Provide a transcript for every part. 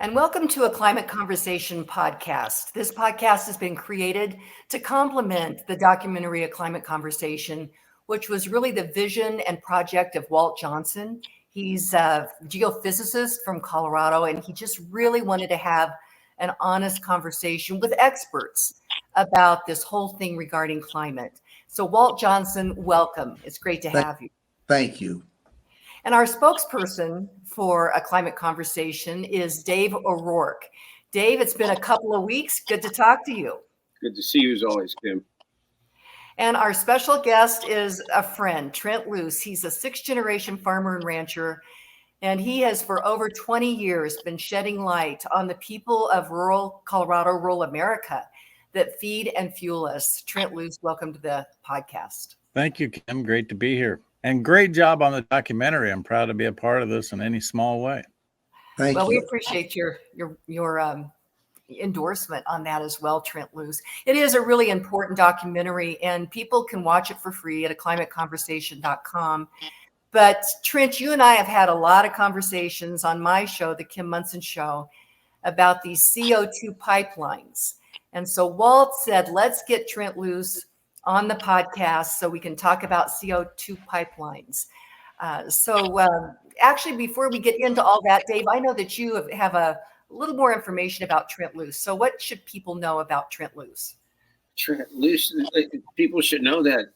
And welcome to a Climate Conversation podcast. This podcast has been created to complement the documentary A Climate Conversation, which was really the vision and project of Walt Johnson. He's a geophysicist from Colorado, and he just really wanted to have an honest conversation with experts about this whole thing regarding climate. So Walt Johnson, welcome. It's great to have you. Thank you. And our spokesperson for A Climate Conversation is Dave O'Rourke. Dave, it's been a couple of weeks. Good to talk to you. Good to see you as always, Kim. And our special guest is a friend, Trent Loos. He's a sixth-generation farmer and rancher, and he has for over 20 years been shedding light on the people of rural Colorado, rural America that feed and fuel us. Trent Loos, welcome to the podcast. Thank you, Kim. Great to be here. And great job on the documentary. I'm proud to be a part of this in any small way. Thank you. Well, we appreciate your endorsement on that as well, Trent Loos. It is a really important documentary, and people can watch it for free at aclimateconversation.com. But Trent, you and I have had a lot of conversations on my show, the Kim Monson Show, about these CO2 pipelines. And so Walt said, let's get Trent Loos on the podcast so we can talk about CO2 pipelines. Actually, before we get into all that, Dave, I know that you have a little more information about Trent Loos. So what should people know about Trent Loos? Trent Loos, people should know that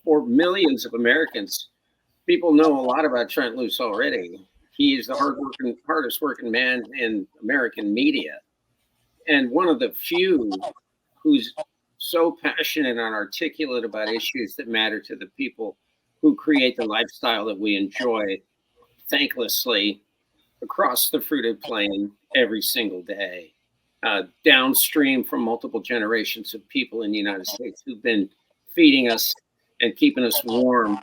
for millions of Americans, people know a lot about Trent Loos already. He is the hardest working man in American media. And one of the few who's so passionate and articulate about issues that matter to the people who create the lifestyle that we enjoy thanklessly across the fruited plain every single day, downstream from multiple generations of people in the United States who've been feeding us and keeping us warm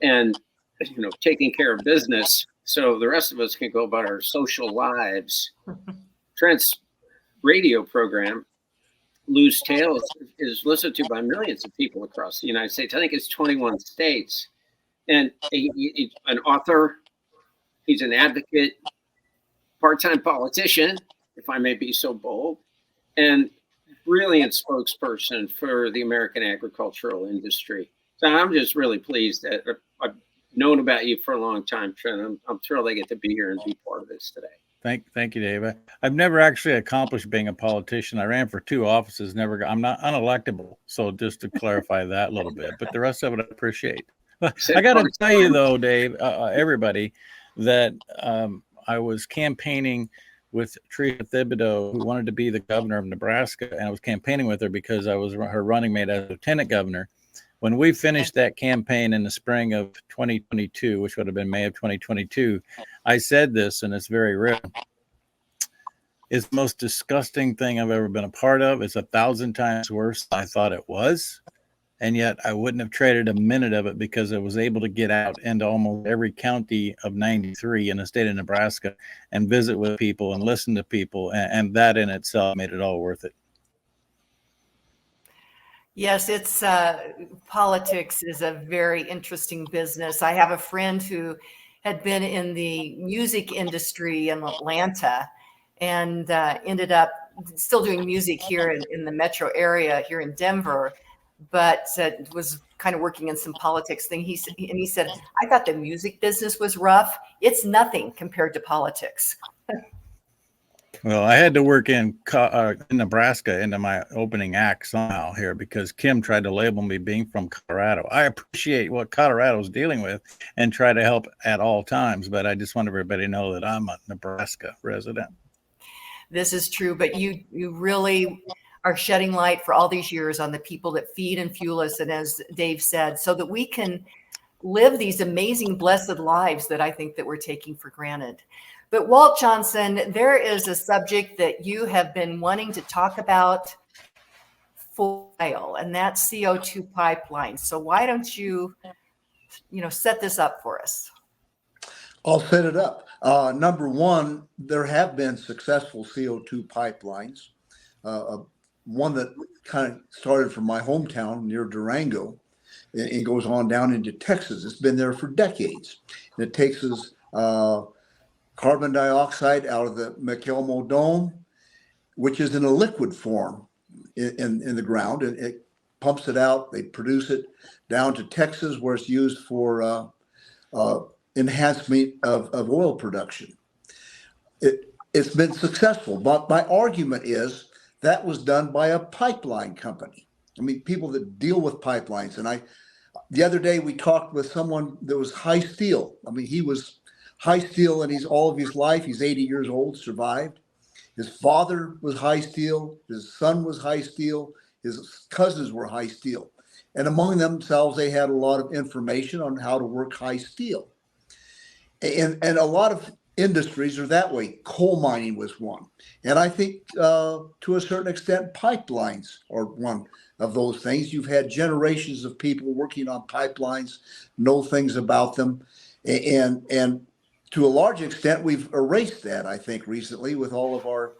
and, taking care of business so the rest of us can go about our social lives. Trent's radio program, Loos Tales, is listened to by millions of people across the United States. I think it's 21 states. And he's an author, he's an advocate, part-time politician, if I may be so bold, and brilliant spokesperson for the American agricultural industry. So I'm just really pleased that I've known about you for a long time, Trent. I'm thrilled I get to be here and be part of this today. Thank you, Dave. I've never actually accomplished being a politician. I ran for 2 offices, I'm not unelectable. So just to clarify that a little bit, but the rest of it I appreciate. I got to tell you though, Dave, everybody, that I was campaigning with Teresa Thibodeau, who wanted to be the governor of Nebraska, and I was campaigning with her because I was her running mate as lieutenant governor. When we finished that campaign in the spring of 2022, which would have been May of 2022, I said this, and it's very real. It's the most disgusting thing I've ever been a part of. It's 1,000 times worse than I thought it was. And yet I wouldn't have traded a minute of it because I was able to get out into almost every county of 93 in the state of Nebraska and visit with people and listen to people. And that in itself made it all worth it. Yes, it's politics is a very interesting business. I have a friend who had been in the music industry in Atlanta and ended up still doing music here in the metro area here in Denver, but was kind of working in some politics thing. He said, I thought the music business was rough. It's nothing compared to politics. Well, I had to work in Nebraska into my opening act somehow here because Kim tried to label me being from Colorado. I appreciate what Colorado's dealing with and try to help at all times, but I just want everybody to know that I'm a Nebraska resident. This is true, but you really are shedding light for all these years on the people that feed and fuel us, and as Dave said, so that we can live these amazing, blessed lives that I think that we're taking for granted. But Walt Johnson, there is a subject that you have been wanting to talk about for a while, and that's CO2 pipelines. So why don't you set this up for us? I'll set it up. Number one, there have been successful CO2 pipelines. One that kind of started from my hometown near Durango and goes on down into Texas. It's been there for decades. And it takes us carbon dioxide out of the McElmo Dome, which is in a liquid form in the ground, and it pumps it out. They produce it down to Texas, where it's used for enhancement of oil production. It's been successful, but my argument is that was done by a pipeline company. I mean, people that deal with pipelines. And the other day we talked with someone that was high steel. I mean, he was high steel, and he's all of his life. He's 80 years old, survived. His father was high steel. His son was high steel. His cousins were high steel. And among themselves, they had a lot of information on how to work high steel. And a lot of industries are that way. Coal mining was one. And I think to a certain extent, pipelines are one of those things. You've had generations of people working on pipelines, know things about them. And to a large extent, we've erased that, I think, recently with all of our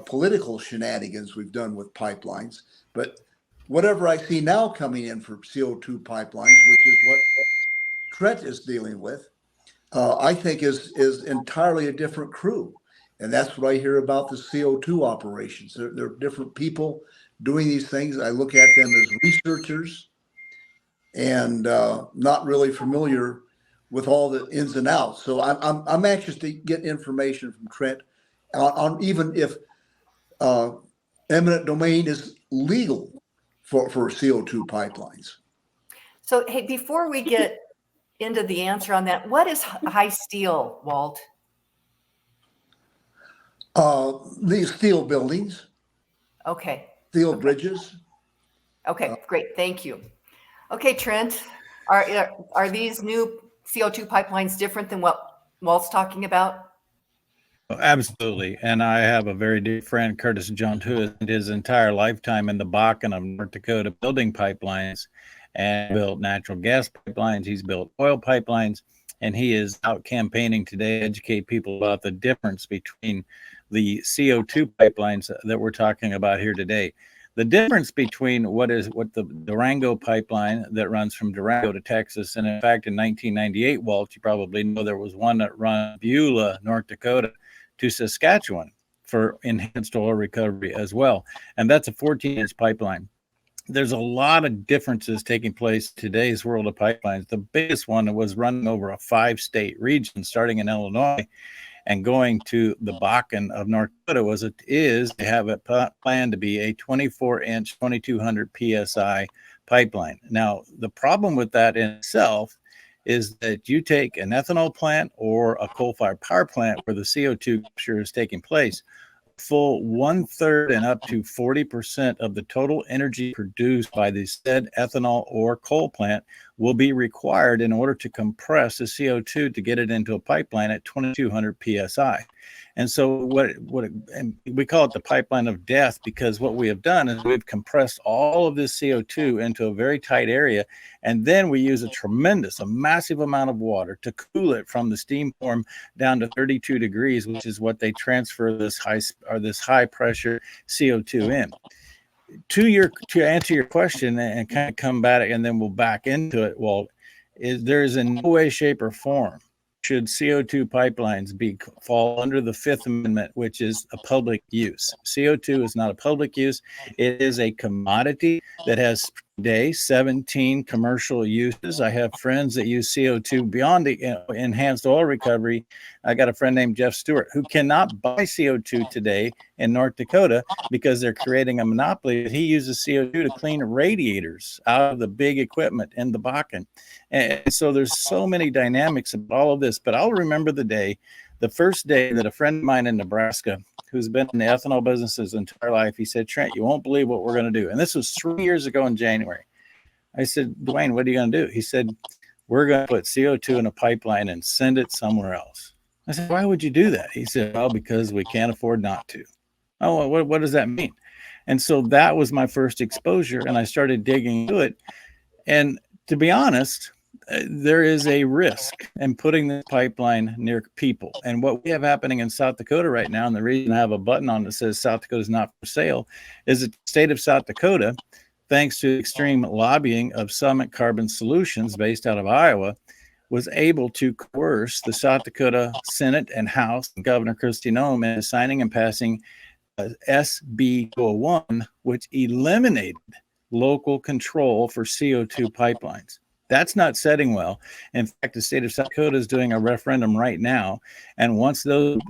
political shenanigans we've done with pipelines. But whatever I see now coming in for CO2 pipelines, which is what Trent is dealing with, I think is entirely a different crew. And that's what I hear about the CO2 operations. They're different people doing these things. I look at them as researchers and not really familiar with all the ins and outs. So I'm anxious to get information from Trent on even if eminent domain is legal for CO2 pipelines. So, hey, before we get into the answer on that, what is high steel, Walt? These steel buildings. Okay. Steel bridges. Okay, great. Thank you. Okay, Trent, are these new CO2 pipelines different than what Walt's talking about? Absolutely. And I have a very dear friend, Curtis Jones, who has spent his entire lifetime in the Bakken of North Dakota building pipelines and built natural gas pipelines. He's built oil pipelines, and he is out campaigning today to educate people about the difference between the CO2 pipelines that we're talking about here today. The difference between what the Durango pipeline that runs from Durango to Texas, and in fact, in 1998, Walt, you probably know there was one that ran Beulah, North Dakota, to Saskatchewan for enhanced oil recovery as well. And that's a 14-inch pipeline. There's a lot of differences taking place in today's world of pipelines. The biggest one was running over a 5-state region, starting in Illinois and going to the Bakken of North Dakota. They have it planned to be a 24-inch, 2,200 PSI pipeline. Now, the problem with that in itself is that you take an ethanol plant or a coal-fired power plant where the CO2 capture is taking place, full 1/3 and up to 40% of the total energy produced by the said ethanol or coal plant will be required in order to compress the CO2 to get it into a pipeline at 2,200 PSI. And so and we call it the pipeline of death, because what we have done is we've compressed all of this CO2 into a very tight area. And then we use a massive amount of water to cool it from the steam form down to 32 degrees, which is what they transfer this high pressure CO2 in. To answer your question and kind of come back, and then we'll back into it, Walt, there is in no way, shape, or form should CO2 pipelines fall under the Fifth Amendment, which is a public use. CO2 is not a public use. It is a commodity that has today 17 commercial uses. I have friends that use CO2 beyond the enhanced oil recovery. I got a friend named Jeff Stewart who cannot buy CO2 today in North Dakota because they're creating a monopoly. He uses CO2 to clean radiators out of the big equipment in the Bakken. And so there's so many dynamics of all of this, but I'll remember the first day that a friend of mine in Nebraska, who's been in the ethanol business his entire life, he said, "Trent, you won't believe what we're going to do." And this was 3 years ago in January. I said, "Dwayne, what are you going to do?" He said, "We're going to put CO2 in a pipeline and send it somewhere else." I said, "Why would you do that?" He said, "Well, because we can't afford not to." Oh, what does that mean? And so that was my first exposure, and I started digging into it. And to be honest, there is a risk in putting this pipeline near people. And what we have happening in South Dakota right now, and the reason I have a button on that says South Dakota is not for sale, is that the state of South Dakota, thanks to extreme lobbying of Summit Carbon Solutions based out of Iowa, was able to coerce the South Dakota Senate and House and Governor Kristi Noem into signing and passing SB 201, which eliminated local control for CO2 pipelines. That's not setting well. In fact, the state of South Dakota is doing a referendum right now. And once those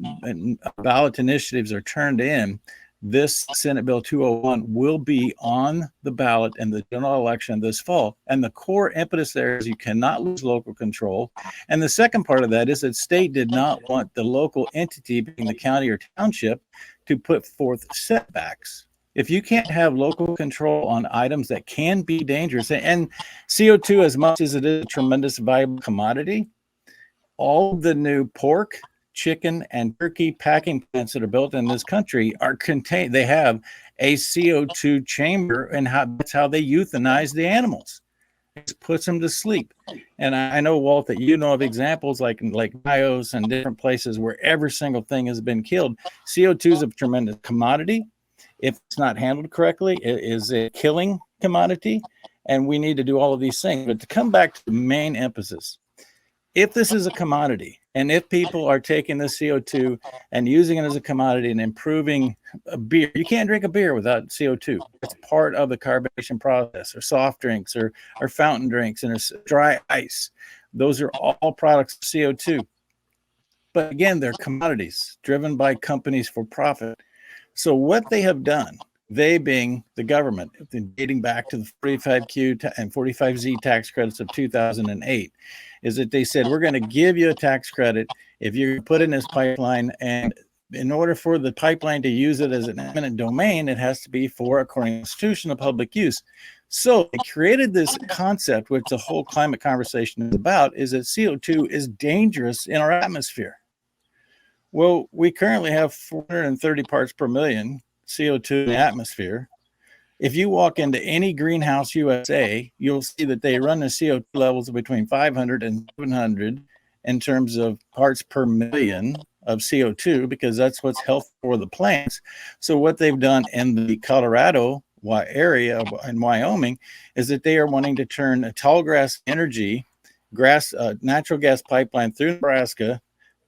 ballot initiatives are turned in, this Senate Bill 201 will be on the ballot in the general election this fall. And the core impetus there is you cannot lose local control. And the second part of that is that state did not want the local entity, being the county or township, to put forth setbacks. If you can't have local control on items that can be dangerous, and CO2, as much as it is a tremendous valuable commodity, all the new pork, chicken, and turkey packing plants that are built in this country are contained. They have a CO2 chamber, and that's how they euthanize the animals. It puts them to sleep. And I know, Walt, that you know of examples like Bios and different places where every single thing has been killed. CO2 is a tremendous commodity. If it's not handled correctly, it is a killing commodity, and we need to do all of these things. But to come back to the main emphasis, if this is a commodity, and if people are taking the CO2 and using it as a commodity and improving a beer, you can't drink a beer without CO2. It's part of the carbonation process, or soft drinks, or fountain drinks, and there's dry ice. Those are all products of CO2. But again, they're commodities driven by companies for profit. So what they have done, they being the government, dating back to the 45Q and 45Z tax credits of 2008, is that they said, we're going to give you a tax credit if you put in this pipeline, and in order for the pipeline to use it as an eminent domain, it has to be for, according to the Constitution, of public use. So they created this concept, which the whole climate conversation is about, is that CO2 is dangerous in our atmosphere. Well, we currently have 430 parts per million CO2 in the atmosphere. If you walk into any greenhouse USA, you'll see that they run the CO2 levels between 500 and 700 in terms of parts per million of CO2, because that's what's healthy for the plants. So what they've done in the Colorado area in Wyoming is that they are wanting to turn a tall grass energy, natural gas pipeline through Nebraska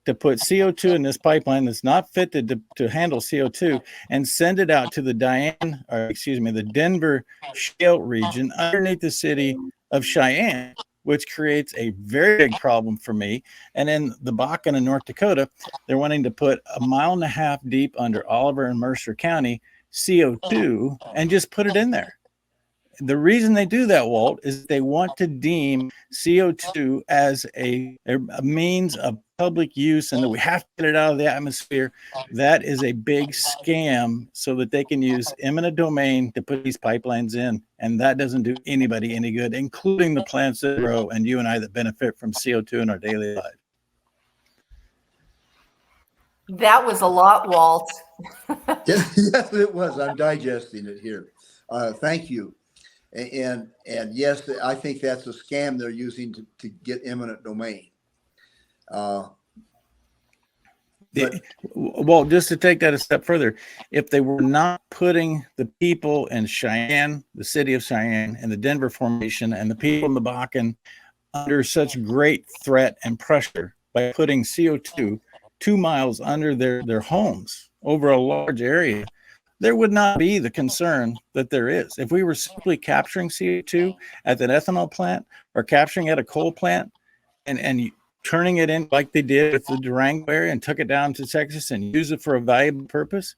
to put CO2 in this pipeline that's not fitted to handle CO2 and send it out to the the Denver Shale region underneath the city of Cheyenne, which creates a very big problem for me. And in the Bakken in North Dakota, they're wanting to put 1.5 miles deep under Oliver and Mercer County CO2 and just put it in there. The reason they do that, Walt, is they want to deem CO2 as a means of public use, and that we have to get it out of the atmosphere. That is a big scam so that they can use eminent domain to put these pipelines in. And that doesn't do anybody any good, including the plants that grow and you and I that benefit from CO2 in our daily life. That was a lot, Walt. Yes, it was. I'm digesting it here. Thank you. And yes, I think that's a scam they're using to get eminent domain. Well, just to take that a step further, if they were not putting the people in Cheyenne, the city of Cheyenne, and the Denver formation, and the people in the Bakken under such great threat and pressure by putting CO2 2 miles under their homes over a large area, there would not be the concern that there is. If we were simply capturing CO2 at an ethanol plant or capturing at a coal plant and turning it in like they did with the Durango area and took it down to Texas and use it for a valuable purpose,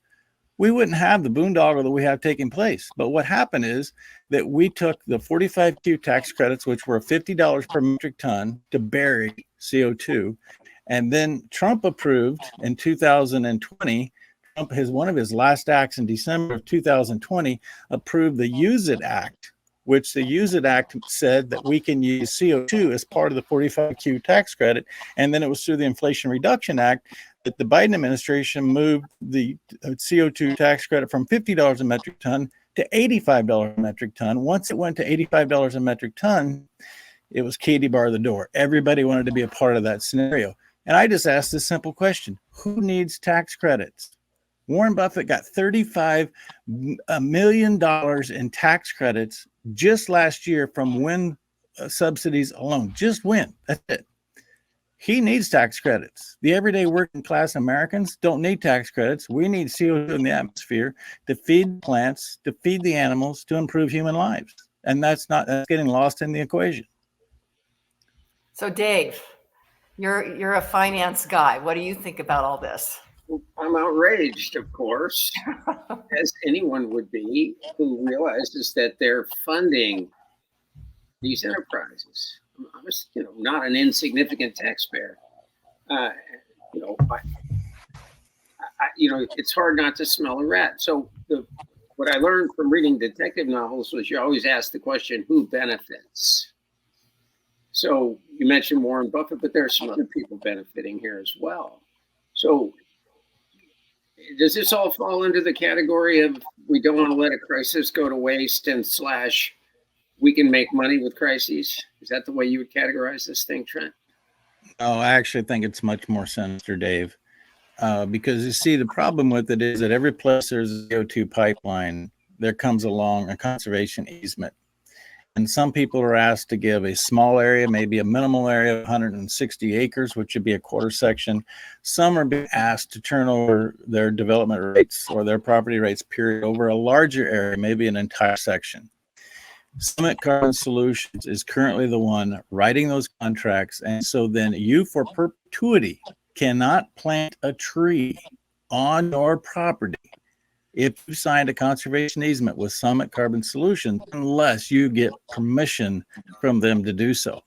we wouldn't have the boondoggle that we have taking place. But what happened is that we took the 45Q tax credits, which were $50 per metric ton, to bury CO2. And then Trump approved in 2020, one of his last acts in December of 2020, approved the Use It Act, which the Use It Act said that we can use CO2 as part of the 45Q tax credit. And then it was through the Inflation Reduction Act that the Biden administration moved the CO2 tax credit from $50 a metric ton to $85 a metric ton. Once it went to $85 a metric ton, it was Katie bar the door. Everybody wanted to be a part of that scenario. And I just asked this simple question: who needs tax credits? Warren Buffett got $35 million in tax credits just last year from wind subsidies alone. Just wind. That's it. He needs tax credits. The everyday working class Americans don't need tax credits. We need CO2 in the atmosphere to feed plants, to feed the animals, to improve human lives. And that's getting lost in the equation. So Dave, you're a finance guy. What do you think about all this? I'm outraged, of course, as anyone would be who realizes that they're funding these enterprises. I was, not an insignificant taxpayer. It's hard not to smell a rat. So what I learned from reading detective novels was you always ask the question, who benefits? So you mentioned Warren Buffett, but there are some other people benefiting here as well. So does this all fall into the category of we don't want to let a crisis go to waste and / we can make money with crises? Is that the way you would categorize this thing, Trent? No, I actually think it's much more sinister, Dave. Because you see, the problem with it is that every place there's a CO2 pipeline, there comes along a conservation easement. And some people are asked to give a small area, maybe a minimal area of 160 acres, which would be a quarter section. Some are being asked to turn over their development rates or their property rates, period, over a larger area, maybe an entire section. Summit Carbon Solutions is currently the one writing those contracts. And so then you, for perpetuity, cannot plant a tree on your property if you signed a conservation easement with Summit Carbon Solutions, unless you get permission from them to do so.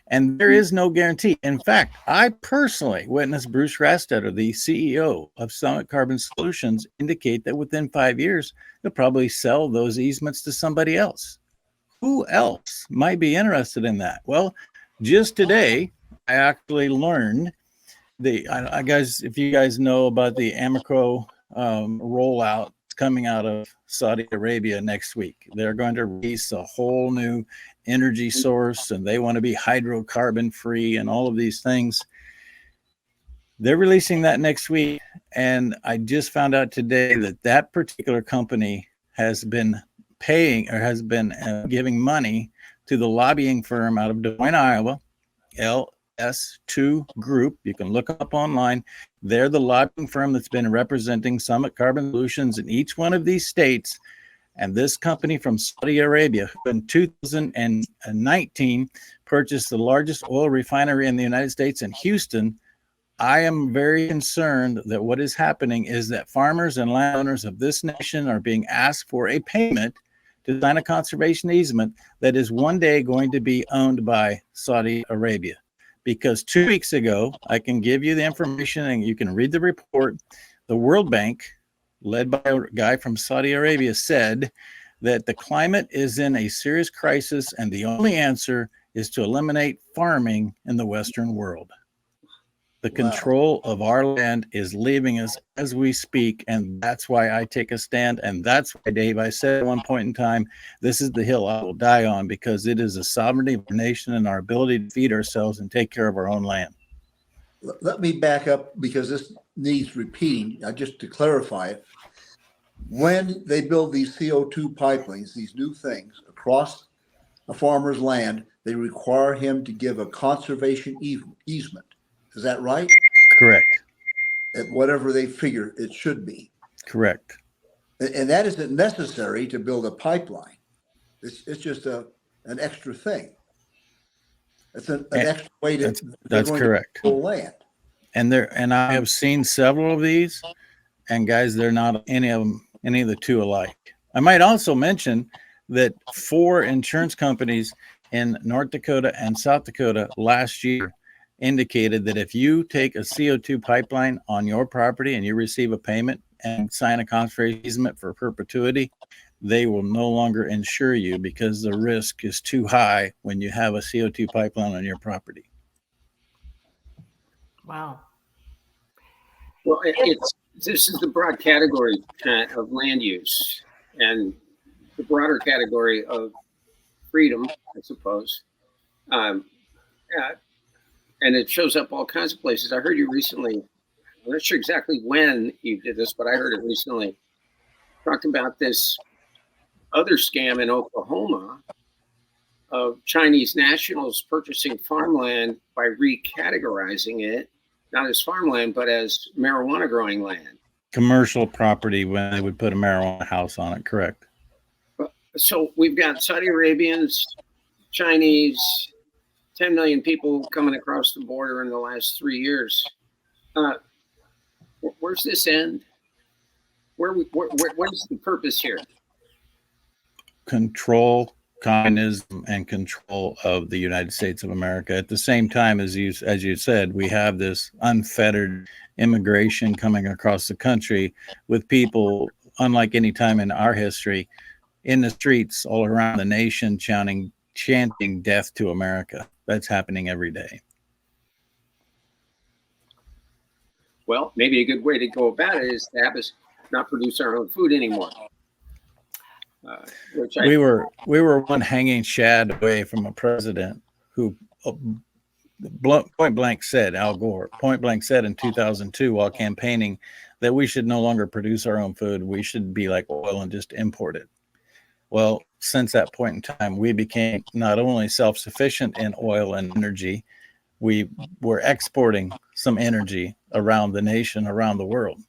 And there is no guarantee. In fact, I personally witnessed Bruce Rastetter, the CEO of Summit Carbon Solutions, indicate that within 5 years, he'll probably sell those easements to somebody else. Who else might be interested in that? Well, just today, I actually learned if you guys know about the Amoco rollout coming out of Saudi Arabia next week. They're going to release a whole new energy source, and they want to be hydrocarbon free and all of these things. They're releasing that next week, and I just found out today that particular company has been paying or has been giving money to the lobbying firm out of Des Moines, Iowa, LS2 Group. You can look up online. They're the lobbying firm that's been representing Summit Carbon Solutions in each one of these states. And this company from Saudi Arabia, who in 2019 purchased the largest oil refinery in the United States in Houston. I am very concerned that what is happening is that farmers and landowners of this nation are being asked for a payment to sign a conservation easement that is one day going to be owned by Saudi Arabia. Because 2 weeks ago, I can give you the information and you can read the report. The World Bank, led by a guy from Saudi Arabia, said that the climate is in a serious crisis and the only answer is to eliminate farming in the Western world. The control of our land is leaving us as we speak, and that's why I take a stand. And that's why, Dave, I said at one point in time, this is the hill I will die on, because it is the sovereignty of our nation and our ability to feed ourselves and take care of our own land. Let me back up, because this needs repeating, just to clarify it. When they build these CO2 pipelines, these new things across a farmer's land, they require him to give a conservation easement. Is that right? Correct. At whatever they figure it should be. Correct. And that isn't necessary to build a pipeline. It's just an extra thing. It's an extra way to that's correct. To land. And I have seen several of these, and guys, they're not any of the two alike. I might also mention that 4 insurance companies in North Dakota and South Dakota last year indicated that if you take a CO2 pipeline on your property and you receive a payment and sign a conservation easement for perpetuity, they will no longer insure you because the risk is too high when you have a CO2 pipeline on your property. Wow. Well, this is the broad category of land use, and the broader category of freedom, I suppose. And it shows up all kinds of places. I heard you recently, I'm not sure exactly when you did this, but I heard it recently, talked about this other scam in Oklahoma of Chinese nationals purchasing farmland by recategorizing it, not as farmland, but as marijuana growing land. Commercial property when they would put a marijuana house on it, correct? So we've got Saudi Arabians, Chinese, 10 million people coming across the border in the last 3 years. Where's this end? What is the purpose here? Control, communism, and control of the United States of America. At the same time, as you said, we have this unfettered immigration coming across the country with people, unlike any time in our history, in the streets all around the nation chanting death to America. That's happening every day. Well, maybe a good way to go about it is to have us not produce our own food anymore. We were one hanging shad away from a president who point blank said, Al Gore, point blank said in 2002 while campaigning that we should no longer produce our own food. We should be like oil and just import it. Well, since that point in time, we became not only self-sufficient in oil and energy, we were exporting some energy around the nation, around the world.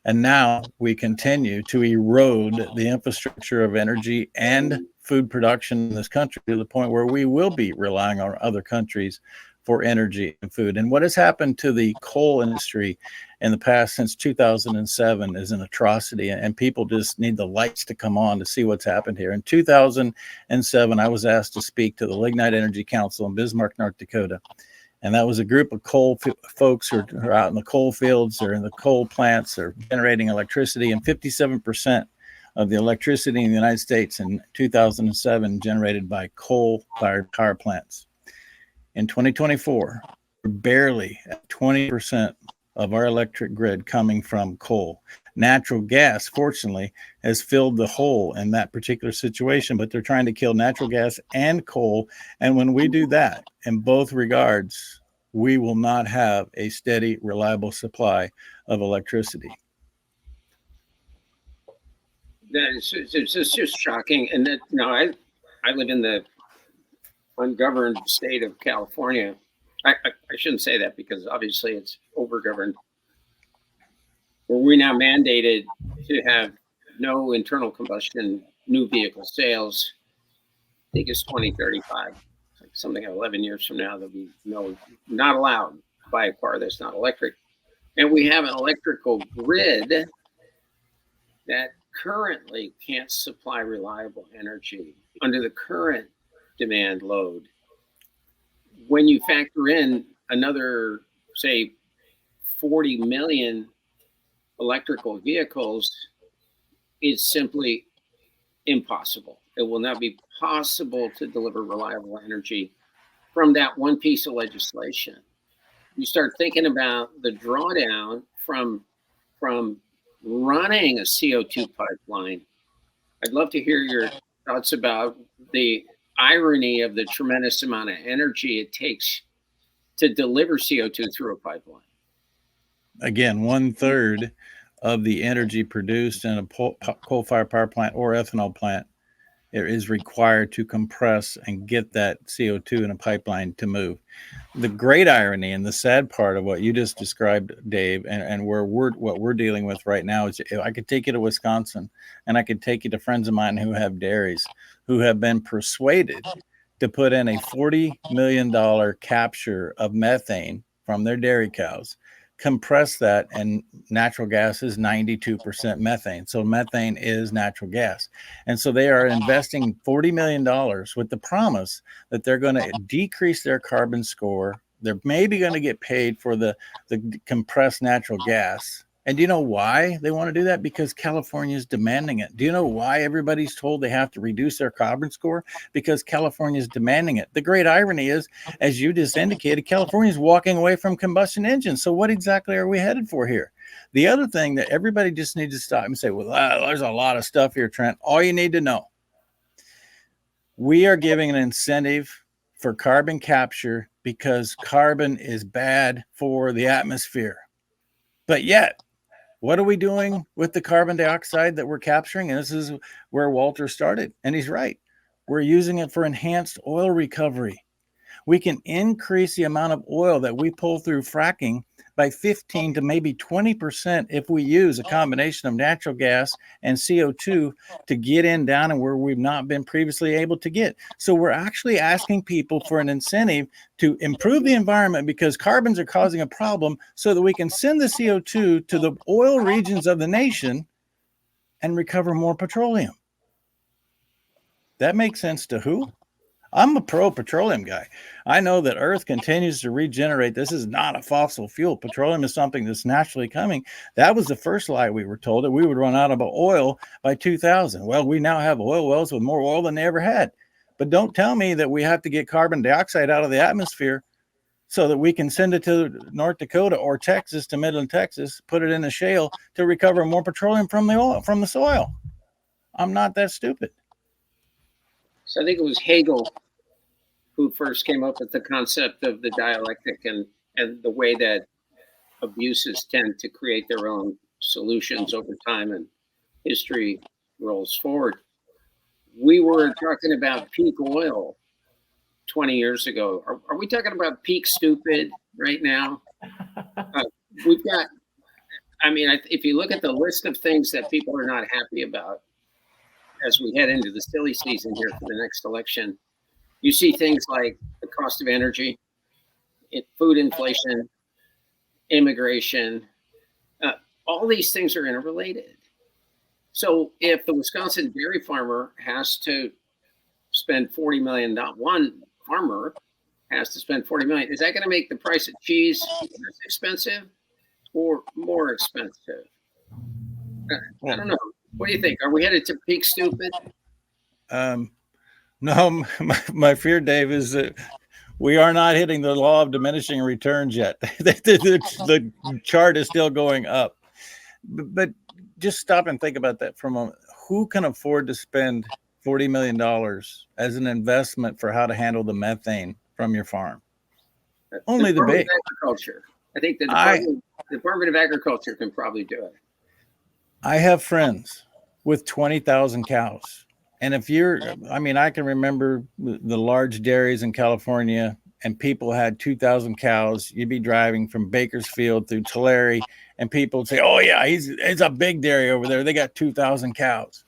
And now we continue to erode the infrastructure of energy and food production in this country to the point where we will be relying on other countries for energy and food. And what has happened to the coal industry in the past since 2007 is an atrocity. And people just need the lights to come on to see what's happened here. In 2007, I was asked to speak to the Lignite Energy Council in Bismarck, North Dakota. And that was a group of coal folks who are out in the coal fields or in the coal plants or generating electricity. And 57% of the electricity in the United States in 2007 generated by coal-fired power plants. In 2024, we're barely at 20% of our electric grid coming from coal. Natural gas, fortunately, has filled the hole in that particular situation, but they're trying to kill natural gas and coal. And when we do that, in both regards, we will not have a steady, reliable supply of electricity. It's just shocking. And that, I live in the ungoverned state of California. I shouldn't say that because obviously it's overgoverned. Where we now mandated to have no internal combustion new vehicle sales. I think it's 2035. It's like something 11 years from now, there'll be not allowed to buy a car that's not electric. And we have an electrical grid that currently can't supply reliable energy under the current demand load. When you factor in another, say, 40 million electrical vehicles, it's simply impossible. It will not be possible to deliver reliable energy from that one piece of legislation. You start thinking about the drawdown from running a CO2 pipeline. I'd love to hear your thoughts about the irony of the tremendous amount of energy it takes to deliver CO2 through a pipeline. Again, 1/3 of the energy produced in a coal-fired power plant or ethanol plant is required to compress and get that CO2 in a pipeline to move. The great irony and the sad part of what you just described, Dave, and what we're dealing with right now is I could take you to Wisconsin and I could take you to friends of mine who have dairies who have been persuaded to put in a $40 million capture of methane from their dairy cows, compress that, and natural gas is 92% methane. So methane is natural gas. And so they are investing $40 million with the promise that they're going to decrease their carbon score. They're maybe going to get paid for the compressed natural gas. And do you know why they want to do that? Because California is demanding it. Do you know why everybody's told they have to reduce their carbon score? Because California is demanding it. The great irony is, as you just indicated, California is walking away from combustion engines. So what exactly are we headed for here? The other thing that everybody just needs to stop and say, well, there's a lot of stuff here, Trent. All you need to know, we are giving an incentive for carbon capture because carbon is bad for the atmosphere. But yet, what are we doing with the carbon dioxide that we're capturing? And this is where Walter started. And he's right. We're using it for enhanced oil recovery. We can increase the amount of oil that we pull through fracking by 15 to maybe 20% if we use a combination of natural gas and CO2 to get in down and where we've not been previously able to get. So we're actually asking people for an incentive to improve the environment because carbons are causing a problem so that we can send the CO2 to the oil regions of the nation and recover more petroleum. That makes sense to who? I'm a pro petroleum guy. I know that Earth continues to regenerate. This is not a fossil fuel. Petroleum is something that's naturally coming. That was the first lie we were told, that we would run out of oil by 2000. Well, we now have oil wells with more oil than they ever had. But don't tell me that we have to get carbon dioxide out of the atmosphere so that we can send it to North Dakota or Texas, to Midland, Texas, put it in a shale to recover more petroleum from the oil, from the soil. I'm not that stupid. So I think it was Hegel who first came up with the concept of the dialectic and the way that abuses tend to create their own solutions over time and history rolls forward. We were talking about peak oil 20 years ago. Are we talking about peak stupid right now? We've got, I mean, if you look at the list of things that people are not happy about as we head into the silly season here for the next election, you see things like the cost of energy, food inflation, immigration. All these things are interrelated. So if the Wisconsin dairy farmer has to spend $40 million, one farmer has to spend $40 million, is that going to make the price of cheese less expensive or more expensive? I don't know. What do you think? Are we headed to peak stupid? No, my fear, Dave, is that we are not hitting the law of diminishing returns yet. The chart is still going up. But just stop and think about that for a moment. Who can afford to spend $40 million as an investment for how to handle the methane from your farm? Only the big. Agriculture. I think the Department of Agriculture can probably do it. I have friends with 20,000 cows. And if I can remember the large dairies in California, and people had 2,000 cows. You'd be driving from Bakersfield through Tulare, and people would say, "Oh yeah, it's a big dairy over there. They got 2,000 cows."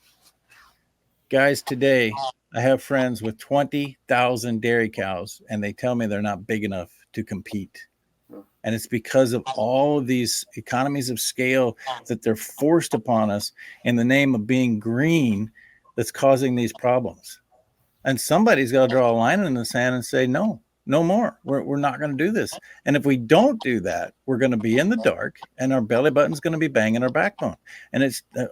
Guys, today I have friends with 20,000 dairy cows, and they tell me they're not big enough to compete. And it's because of all of these economies of scale that they're forced upon us in the name of being green that's causing these problems. And somebody's got to draw a line in the sand and say, no more. We're not going to do this. And if we don't do that, we're going to be in the dark, and our belly button's going to be banging our backbone. And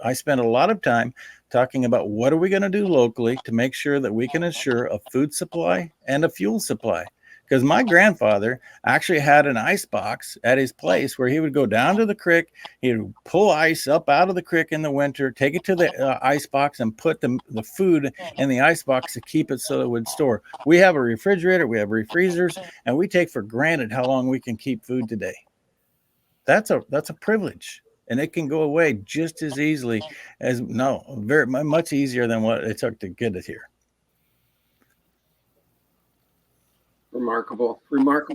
I spent a lot of time talking about what are we going to do locally to make sure that we can ensure a food supply and a fuel supply. Because my grandfather actually had an ice box at his place where he would go down to the creek, he would pull ice up out of the creek in the winter, take it to the ice box, and put the food in the ice box to keep it so it would store. We have a refrigerator, we have refreezers, and we take for granted how long we can keep food today. That's a privilege, and it can go away just as easily as very much easier than what it took to get it here. Remarkable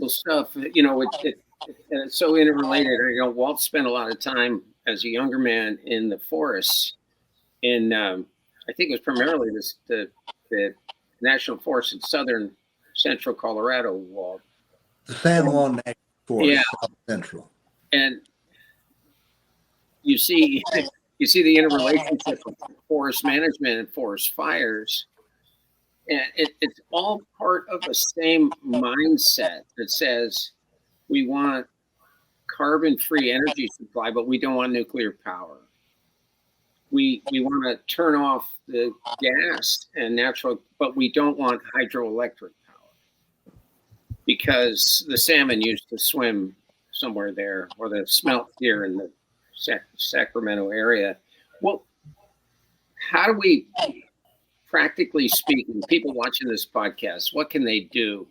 stuff. It's so interrelated. Walt spent a lot of time as a younger man in the forests. I think it was primarily the national forest in southern central Colorado, Walt. The San Juan National Forest, yeah. South Central. And you see the interrelationship of forest management and forest fires. And it's all part of the same mindset that says we want carbon-free energy supply, but we don't want nuclear power. We want to turn off the gas and natural, but we don't want hydroelectric power because the salmon used to swim somewhere there, or the smelt here in the Sacramento area. Well, how do we, practically speaking, people watching this podcast, what can they do?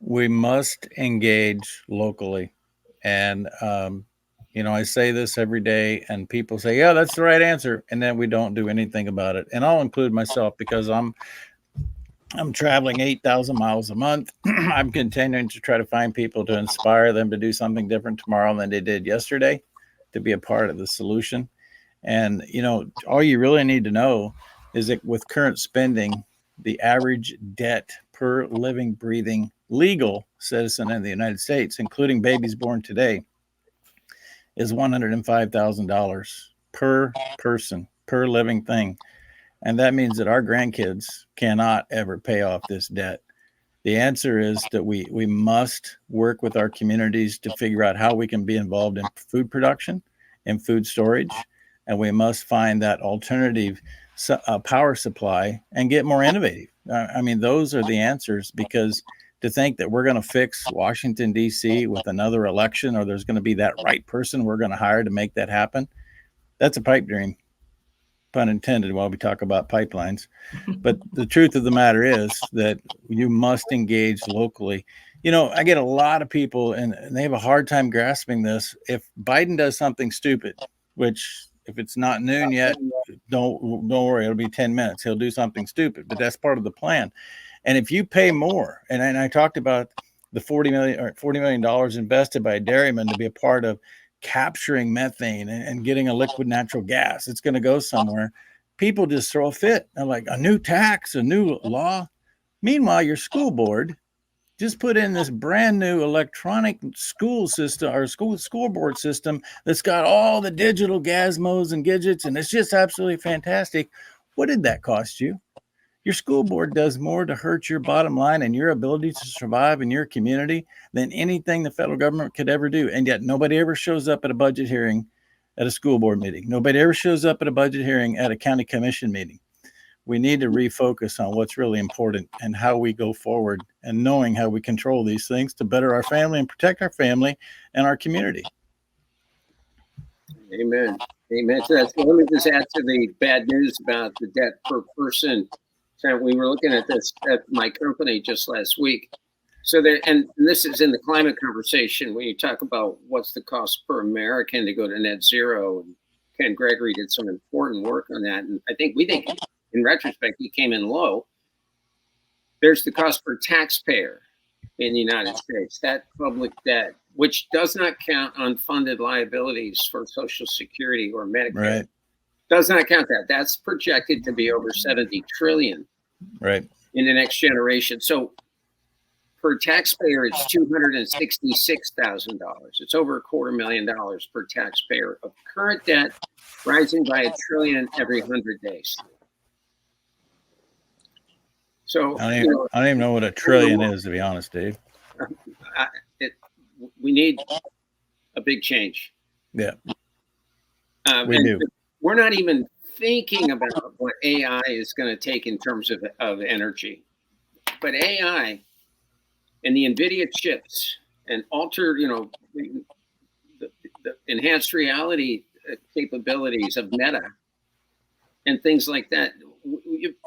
We must engage locally. And You know, I say this every day and people say, yeah, that's the right answer. And then we don't do anything about it. And I'll include myself because I'm traveling 8,000 miles a month. I'm continuing to try to find people to inspire them to do something different tomorrow than they did yesterday, to be a part of the solution. And, you know, all you really need to know is that with current spending, the average debt per living, breathing, legal citizen in the United States, including babies born today, is $105,000 per person, per living thing. And that means that our grandkids cannot ever pay off this debt. The answer is that we must work with our communities to figure out how we can be involved in food production and food storage. And we must find that alternative power supply and get more innovative. I mean, those are the answers, because to think that we're going to fix Washington, D.C. with another election, or there's going to be that right person we're going to hire to make that happen, that's a pipe dream, pun intended, while we talk about pipelines. But the truth of the matter is that you must engage locally. You know, I get a lot of people, and they have a hard time grasping this. If Biden does something stupid, which if it's not noon yet, don't worry, it'll be 10 minutes. He'll do something stupid, but that's part of the plan. And if you pay more, and I talked about the $40 million invested by a dairyman to be a part of capturing methane and getting a liquid natural gas, it's going to go somewhere. People just throw a fit. They're like, a new tax, a new law. Meanwhile, your school board just put in this brand new electronic school system, or school board system, that's got all the digital gizmos and gadgets, and it's just absolutely fantastic. What did that cost you? Your school board does more to hurt your bottom line and your ability to survive in your community than anything the federal government could ever do. And yet nobody ever shows up at a budget hearing at a school board meeting. Nobody ever shows up at a budget hearing at a county commission meeting. We need to refocus on what's really important and how we go forward, and knowing how we control these things to better our family and protect our family and our community. Amen. Amen. So let me just add to the bad news about the debt per person. So we were looking at this at my company just last week. So there, and this is in the climate conversation, when you talk about what's the cost per American to go to net zero. And Ken Gregory did some important work on that. And we think in retrospect, he came in low. There's the cost per taxpayer in the United States, that public debt, which does not count unfunded liabilities for Social Security or Medicare. Right. Does not count that. That's projected to be over 70 trillion. Right. In the next generation. So per taxpayer, it's $266,000. It's over $250,000 per taxpayer of current debt, rising by $1 trillion every 100 days. So I don't even know what $1 trillion is, to be honest, Dave. We need a big change. Yeah, we do. We're not even thinking about what AI is going to take in terms of energy. But AI and the NVIDIA chips and the enhanced reality capabilities of Meta and things like that,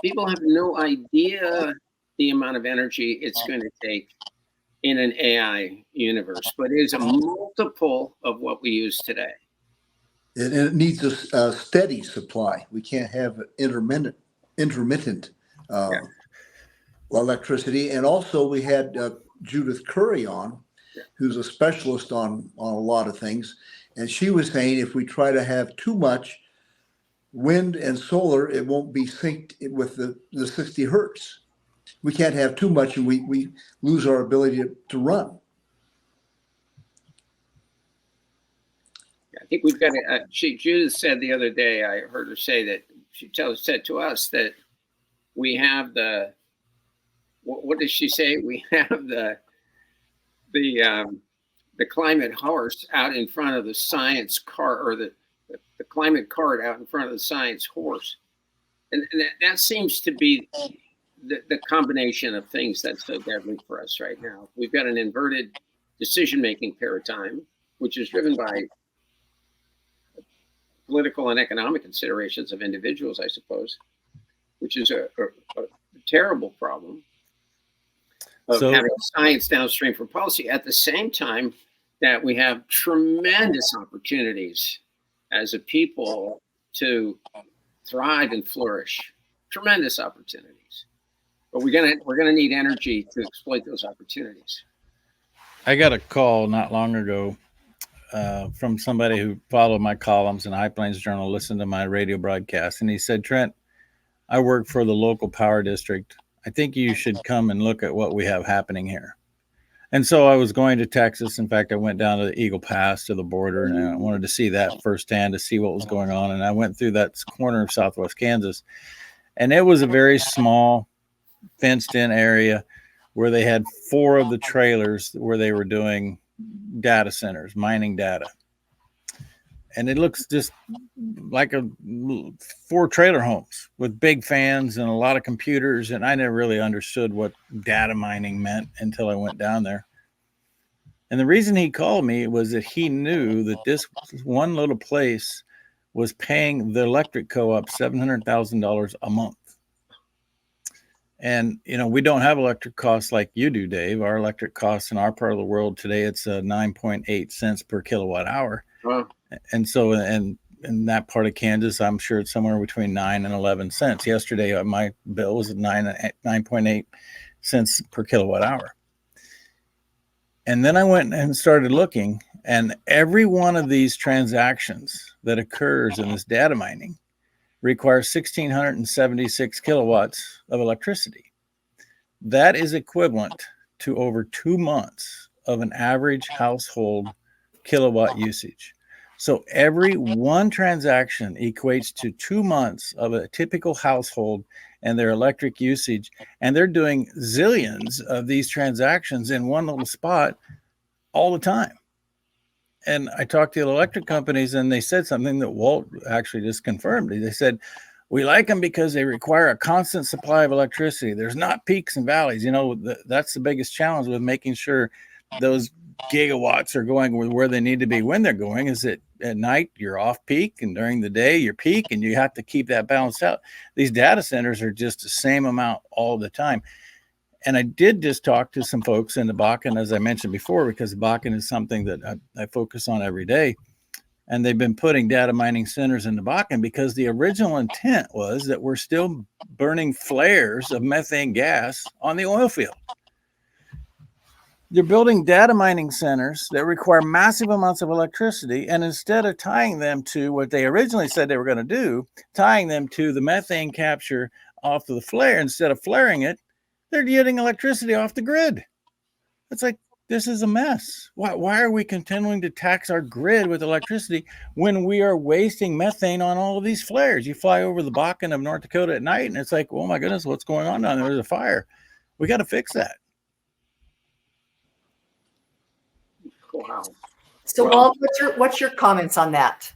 people have no idea the amount of energy it's going to take in an AI universe, but it is a multiple of what we use today. And it needs a steady supply. We can't have intermittent electricity. And also we had Judith Curry on, who's a specialist on a lot of things. And she was saying if we try to have too much wind and solar, it won't be synced with the 60 hertz. We can't have too much, and we lose our ability to run. I think we've got to, Judith said the other day, I heard her say that, said to us that we have what did she say? We have the climate horse out in front of the science car, or the climate cart out in front of the science horse. And that seems to be the combination of things that's so deadly for us right now. We've got an inverted decision-making paradigm, which is driven by political and economic considerations of individuals, I suppose, which is a terrible problem of having science downstream from policy. At the same time, that we have tremendous opportunities as a people to thrive and flourish. Tremendous opportunities. But we're gonna need energy to exploit those opportunities. I got a call not long ago from somebody who followed my columns in High Plains Journal, listened to my radio broadcast, and he said, Trent, I work for the local power district. I think you should come and look at what we have happening here. And so I was going to Texas. In fact, I went down to the Eagle Pass to the border, and I wanted to see that firsthand to see what was going on. And I went through that corner of Southwest Kansas, and it was a very small, fenced-in area where they had 4 of the trailers where they were doing data centers, mining data. And it looks just like 4 trailer homes with big fans and a lot of computers. And I never really understood what data mining meant until I went down there. And the reason he called me was that he knew that this one little place was paying the electric co-op $700,000 a month. And, you know, we don't have electric costs like you do, Dave. Our electric costs in our part of the world today, it's 9.8 cents per kilowatt hour. Wow. And so in that part of Kansas, I'm sure it's somewhere between 9 and 11 cents. Yesterday, my bill was at 9.8 cents per kilowatt hour. And then I went and started looking, and every one of these transactions that occurs in this data mining requires 1,676 kilowatts of electricity. That is equivalent to over 2 months of an average household kilowatt usage. So every one transaction equates to 2 months of a typical household and their electric usage. And they're doing zillions of these transactions in one little spot all the time. And I talked to the electric companies, and they said something that Walt actually just confirmed. They said, we like them because they require a constant supply of electricity. There's not peaks and valleys. You know, that's the biggest challenge with making sure those gigawatts are going where they need to be when they're going, is that at night you're off peak and during the day you're peak, and you have to keep that balanced out. These data centers are just the same amount all the time. And I did just talk to some folks in the Bakken, as I mentioned before, because the Bakken is something that I focus on every day. And they've been putting data mining centers in the Bakken because the original intent was that we're still burning flares of methane gas on the oil field. They're building data mining centers that require massive amounts of electricity. And instead of tying them to what they originally said they were going to do, tying them to the methane capture off of the flare, instead of flaring it, they're getting electricity off the grid. It's like, this is a mess. Why are we continuing to tax our grid with electricity when we are wasting methane on all of these flares? You fly over the Bakken of North Dakota at night, and it's like, oh my goodness, what's going on down there? There's a fire. We got to fix that. Wow. So, Walt, what's your comments on that?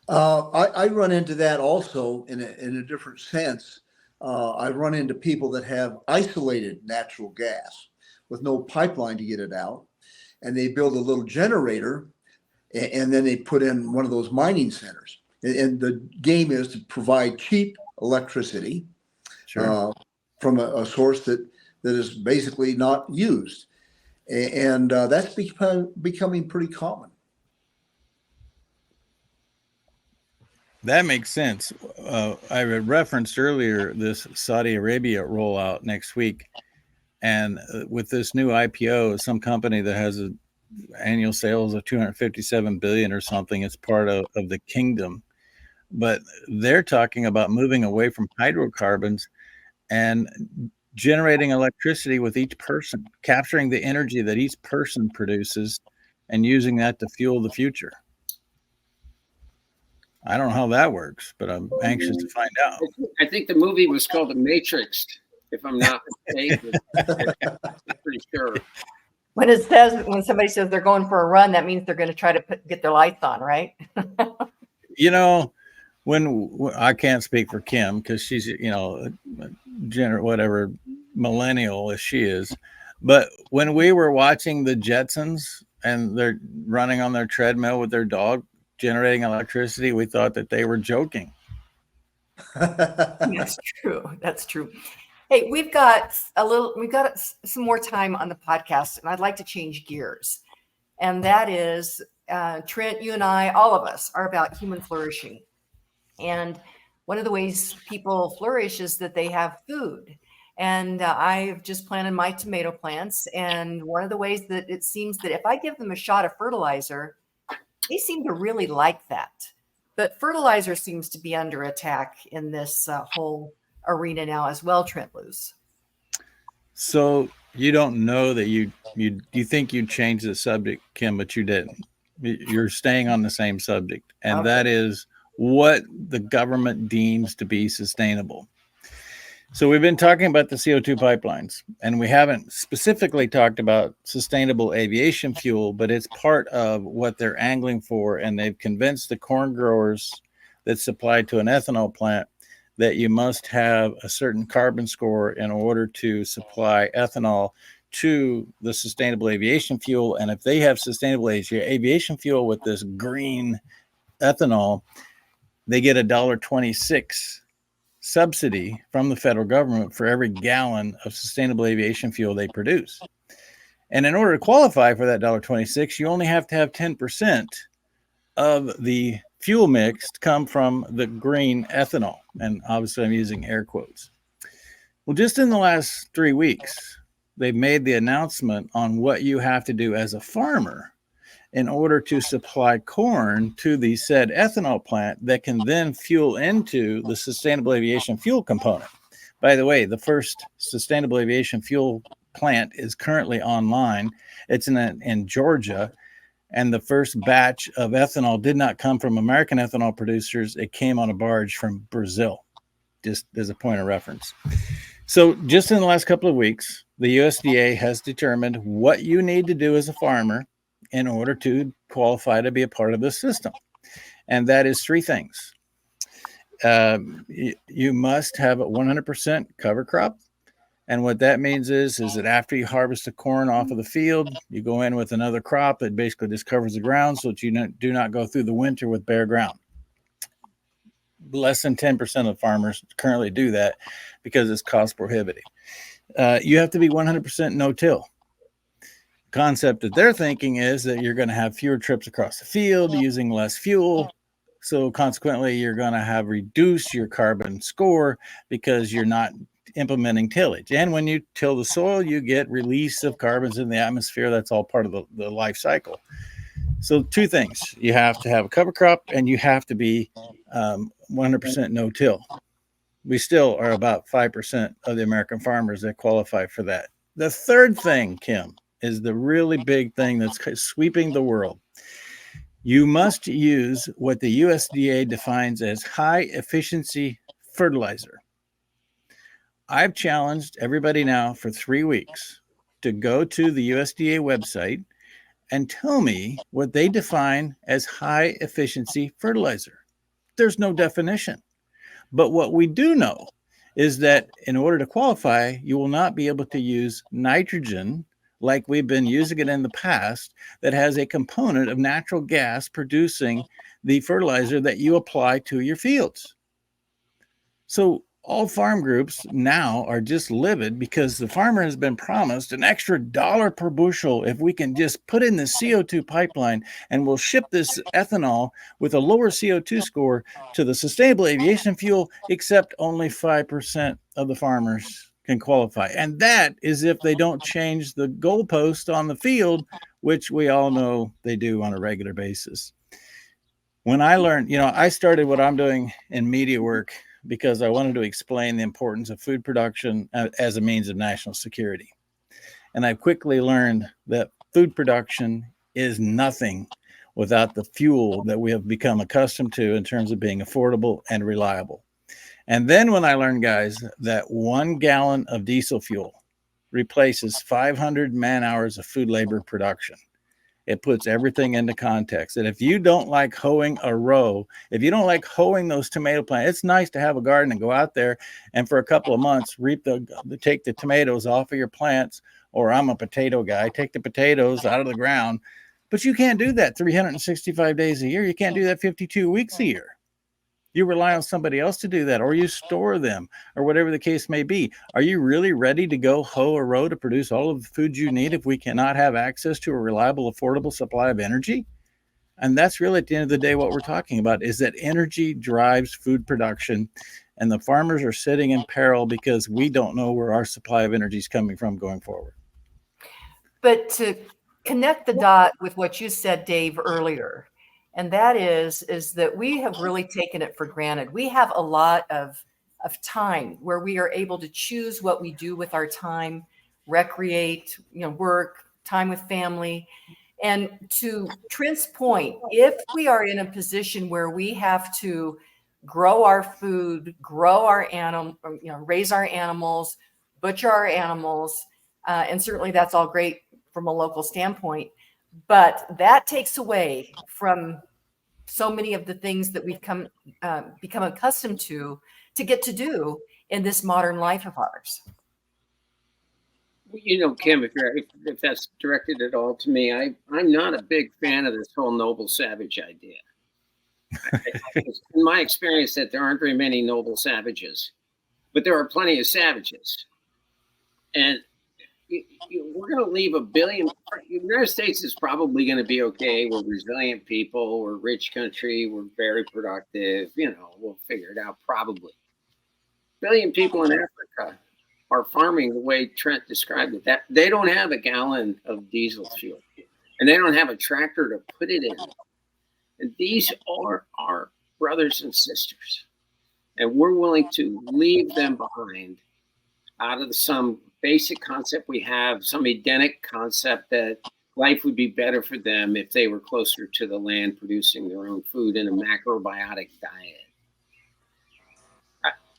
I run into that also in a different sense. I run into people that have isolated natural gas with no pipeline to get it out, and they build a little generator, and then they put in one of those mining centers. And the game is to provide cheap electricity from a source that is basically not used. And that's becoming pretty common. That makes sense. I referenced earlier this Saudi Arabia rollout next week. And with this new IPO, some company that has annual sales of 257 billion or something, it's part of the kingdom. But they're talking about moving away from hydrocarbons and generating electricity with each person, capturing the energy that each person produces and using that to fuel the future. I don't know how that works, but I'm anxious to find out. I think the movie was called The Matrix, if I'm not mistaken. I'm pretty sure. When somebody says they're going for a run, that means they're going to try to get their lights on, right? You know, when I can't speak for Kim because she's, whatever millennial as she is, but when we were watching the Jetsons and they're running on their treadmill with their dog generating electricity, we thought that they were joking. That's true. That's true. Hey, we've got some more time on the podcast, and I'd like to change gears. And that is, Trent, you and I, all of us are about human flourishing. And one of the ways people flourish is that they have food. And I've just planted my tomato plants. And one of the ways that it seems that if I give them a shot of fertilizer, they seem to really like that. But fertilizer seems to be under attack in this whole arena now as well, Trent Loos. So you don't know that you think you changed the subject, Kim, but you didn't. You're staying on the same subject, and Okay. that is what the government deems to be sustainable. So we've been talking about the CO2 pipelines, and we haven't specifically talked about sustainable aviation fuel, but it's part of what they're angling for. And they've convinced the corn growers that supply to an ethanol plant that you must have a certain carbon score in order to supply ethanol to the sustainable aviation fuel. And if they have sustainable aviation fuel with this green ethanol, they get $1.26 subsidy from the federal government for every gallon of sustainable aviation fuel they produce. And in order to qualify for that $1.26, you only have to have 10% of the fuel mix come from the green ethanol. And obviously I'm using air quotes. Well, just in the last 3 weeks, they've made the announcement on what you have to do as a farmer in order to supply corn to the said ethanol plant that can then fuel into the sustainable aviation fuel component. By the way, the first sustainable aviation fuel plant is currently online. It's in Georgia, and the first batch of ethanol did not come from American ethanol producers. It came on a barge from Brazil, just as a point of reference. So just in the last couple of weeks, the USDA has determined what you need to do as a farmer in order to qualify to be a part of this system. And that is 3 things. You must have a 100% cover crop. And what that means is that after you harvest the corn off of the field, you go in with another crop that basically just covers the ground so that you do not go through the winter with bare ground. Less than 10% of farmers currently do that because it's cost prohibitive. You have to be 100% no-till. Concept that they're thinking is that you're going to have fewer trips across the field using less fuel. So consequently, you're going to have reduced your carbon score because you're not implementing tillage. And when you till the soil, you get release of carbons in the atmosphere. That's all part of the life cycle. So 2 things. You have to have a cover crop and you have to be 100% no-till. We still are about 5% of the American farmers that qualify for that. The third thing, Kim, is the really big thing that's sweeping the world. You must use what the USDA defines as high efficiency fertilizer. I've challenged everybody now for 3 weeks to go to the USDA website and tell me what they define as high efficiency fertilizer. There's no definition. But what we do know is that in order to qualify, you will not be able to use nitrogen like we've been using it in the past, that has a component of natural gas producing the fertilizer that you apply to your fields. So all farm groups now are just livid because the farmer has been promised an extra $1 per bushel if we can just put in the CO2 pipeline, and we'll ship this ethanol with a lower CO2 score to the sustainable aviation fuel, except only 5% of the farmers can qualify. And that is if they don't change the goalpost on the field, which we all know they do on a regular basis. When I learned, I started what I'm doing in media work because I wanted to explain the importance of food production as a means of national security. And I quickly learned that food production is nothing without the fuel that we have become accustomed to in terms of being affordable and reliable. And then when I learned, guys, that 1 gallon of diesel fuel replaces 500 man hours of food labor production, it puts everything into context. And if you don't like hoeing a row, if you don't like hoeing those tomato plants, it's nice to have a garden and go out there and for a couple of months take the tomatoes off of your plants. Or I'm a potato guy, take the potatoes out of the ground. But you can't do that 365 days a year. You can't do that 52 weeks a year. You rely on somebody else to do that, or you store them, or whatever the case may be. Are you really ready to go hoe a row to produce all of the food you need if we cannot have access to a reliable, affordable supply of energy? And that's really, at the end of the day, what we're talking about is that energy drives food production, and the farmers are sitting in peril because we don't know where our supply of energy is coming from going forward. But to connect the dot with what you said, Dave, earlier, and that is that we have really taken it for granted. We have a lot of time where we are able to choose what we do with our time, recreate, work, time with family. And to Trent's point, if we are in a position where we have to grow our food, grow our animal, raise our animals, butcher our animals, and certainly that's all great from a local standpoint, but that takes away from so many of the things that we've become accustomed to get to do in this modern life of ours. Kim, if that's directed at all to me, I'm not a big fan of this whole noble savage idea. It's in my experience that there aren't very many noble savages, but there are plenty of savages. And we're going to leave 1 billion. The United States is probably going to be okay. We're resilient people. We're a rich country. We're very productive. We'll figure it out probably. 1 billion people in Africa are farming the way Trent described it. That they don't have a gallon of diesel fuel, and they don't have a tractor to put it in. And these are our brothers and sisters, and we're willing to leave them behind out of some basic concept we have, some Edenic concept that life would be better for them if they were closer to the land producing their own food in a macrobiotic diet.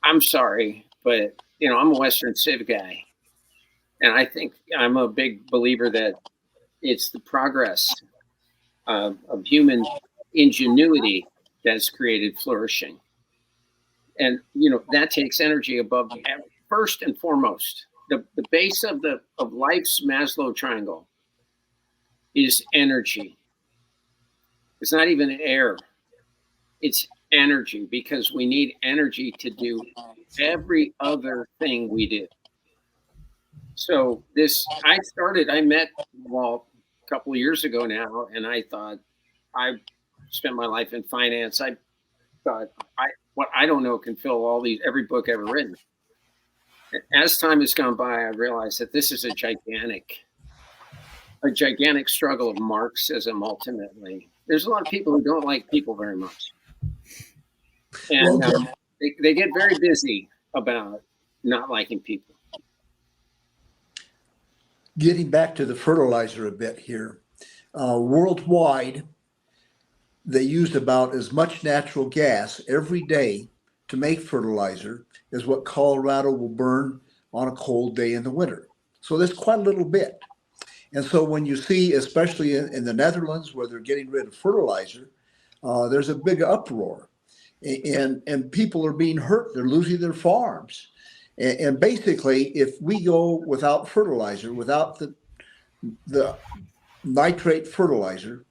I'm sorry, but I'm a Western Civ guy, and I think I'm a big believer that it's the progress of human ingenuity that's created flourishing. And that takes energy above first and foremost. The base of life's Maslow triangle is energy. It's not even air. It's energy, because we need energy to do every other thing we do. So I met Walt a couple of years ago now, and I thought, I spent my life in finance. I thought, what I don't know can fill every book ever written. As time has gone by, I realized that this is a gigantic struggle of Marxism. Ultimately, there's a lot of people who don't like people very much, and they get very busy about not liking people. Getting back to the fertilizer a bit here, worldwide, they use about as much natural gas every day to make fertilizer as what Colorado will burn on a cold day in the winter. So that's quite a little bit. And so when you see, especially in the Netherlands, where they're getting rid of fertilizer, there's a big uproar, and people are being hurt. They're losing their farms. And basically, if we go without fertilizer, without the nitrate fertilizer,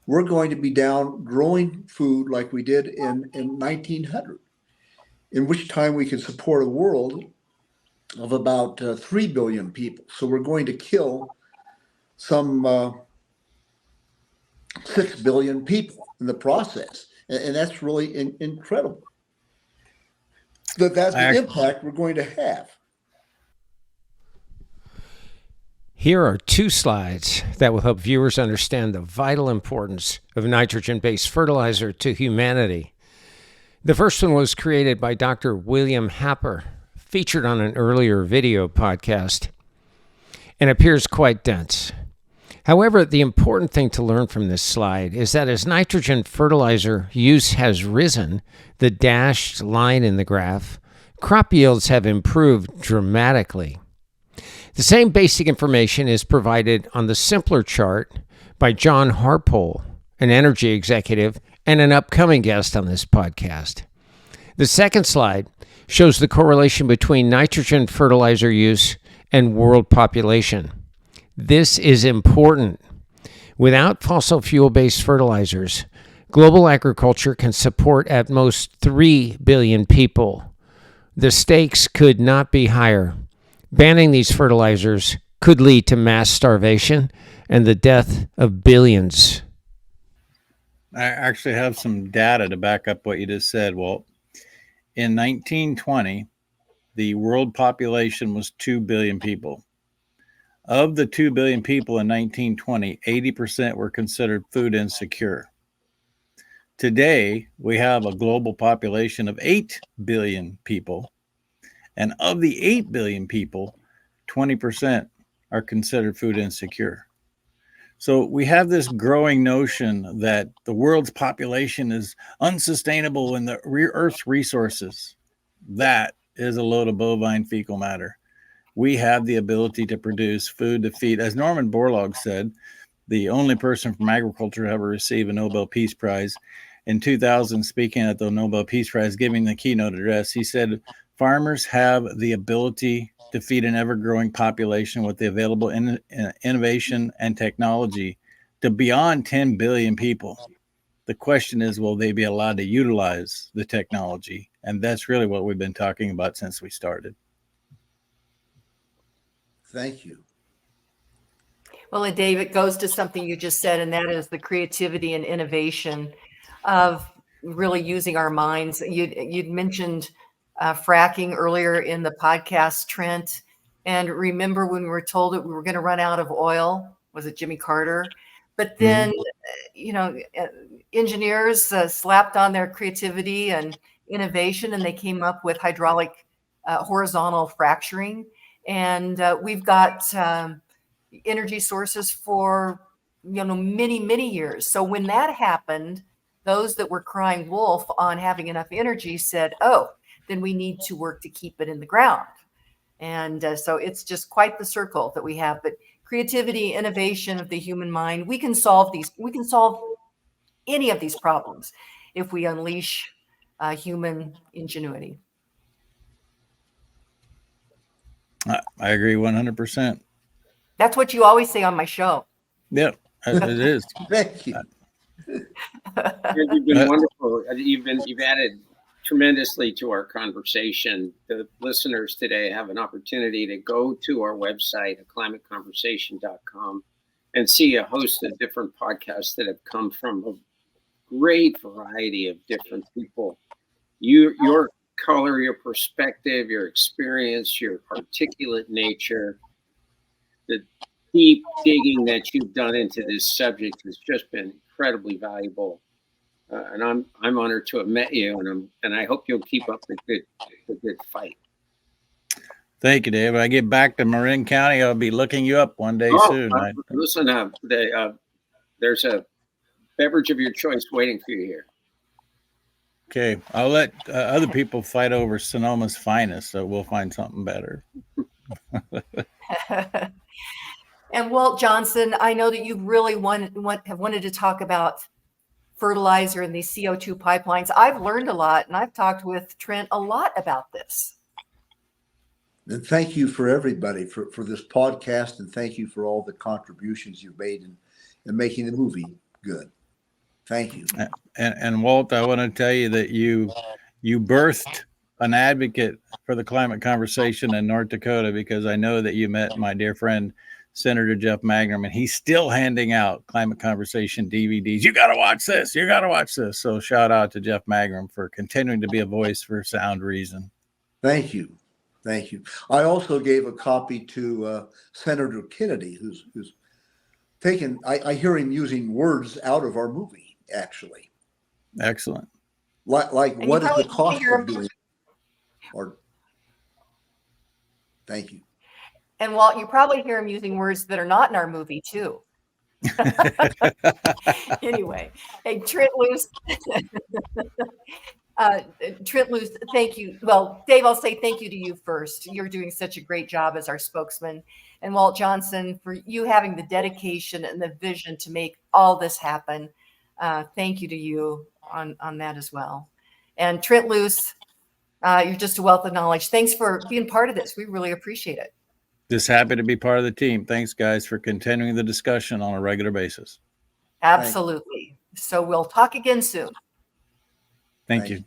we're going to be down growing food like we did in 1900, in which time we can support a world of about 3 billion people. So we're going to kill some 6 billion people in the process. And that's really incredible. That's the impact we're going to have. Here are 2 slides that will help viewers understand the vital importance of nitrogen-based fertilizer to humanity. The first one was created by Dr. William Happer, featured on an earlier video podcast, and appears quite dense. However, the important thing to learn from this slide is that as nitrogen fertilizer use has risen, the dashed line in the graph, crop yields have improved dramatically. The same basic information is provided on the simpler chart by John Harpole, an energy executive and an upcoming guest on this podcast. The second slide shows the correlation between nitrogen fertilizer use and world population. This is important. Without fossil fuel-based fertilizers, Global agriculture can support at most 3 billion people. The stakes could not be higher. Banning these fertilizers could lead to mass starvation and the death of billions. I actually have some data to back up what you just said, Walt. In 1920, the world population was 2 billion people. Of the 2 billion people in 1920, 80% were considered food insecure. Today, we have a global population of 8 billion people. And of the 8 billion people, 20% are considered food insecure. So we have this growing notion that the world's population is unsustainable in the Earth's resources. That is a load of bovine fecal matter. We have the ability to produce food to feed. As Norman Borlaug said, the only person from agriculture to ever receive a Nobel Peace Prize, in 2000, speaking at the Nobel Peace Prize, giving the keynote address, he said, farmers have the ability to feed an ever-growing population with the available innovation and technology to beyond 10 billion people. The question is, will they be allowed to utilize the technology? And that's really what we've been talking about since we started. Thank you. Well, and Dave, it goes to something you just said, and that is the creativity and innovation of really using our minds. You'd mentioned fracking earlier in the podcast, Trent. And remember when we were told that we were going to run out of oil? Was it Jimmy Carter? But then, engineers slapped on their creativity and innovation, and they came up with hydraulic horizontal fracturing. And we've got energy sources for many, many years. So when that happened, those that were crying wolf on having enough energy said, oh, then we need to work to keep it in the ground. And so it's just quite the circle that we have. But creativity, innovation of the human mind, we can solve any of these problems if we unleash human ingenuity. I agree 100%. That's what you always say on my show. Yep, it is. Thank you. You've been wonderful. You've added tremendously to our conversation. The listeners today have an opportunity to go to our website at climateconversation.com and see a host of different podcasts that have come from a great variety of different people. Your color, your perspective, your experience, your articulate nature, the deep digging that you've done into this subject has just been incredibly valuable. And I'm honored to have met you, and I hope you'll keep up the good fight. Thank you, Dave. When I get back to Marin County, I'll be looking you up one day soon. Listen, there's a beverage of your choice waiting for you here. Okay, I'll let other people fight over Sonoma's finest, so we'll find something better. And Walt Johnson, I know that you really have wanted to talk about fertilizer and these CO2 pipelines. I've learned a lot, and I've talked with Trent a lot about this. And thank you for everybody for this podcast, and thank you for all the contributions you've made in making the movie good. Thank you. And Walt, I want to tell you that you birthed an advocate for the climate conversation in North Dakota, because I know that you met my dear friend Senator Jeff Mangrum, and he's still handing out climate conversation DVDs. You got to watch this. You got to watch this. So shout out to Jeff Mangrum for continuing to be a voice for sound reason. Thank you. Thank you. I also gave a copy to Senator Kennedy, who's taken, I hear him using words out of our movie, actually. Excellent. Like what is the cost of doing? Or thank you. And Walt, you probably hear him using words that are not in our movie too. Anyway, hey, Trent Loos. Trent Loos, thank you. Well, Dave, I'll say thank you to you first. You're doing such a great job as our spokesman. And Walt Johnson, for you having the dedication and the vision to make all this happen. Thank you to you on that as well. And Trent Loos, you're just a wealth of knowledge. Thanks for being part of this. We really appreciate it. Just happy to be part of the team. Thanks, guys, for continuing the discussion on a regular basis. Absolutely. So we'll talk again soon. Thank you.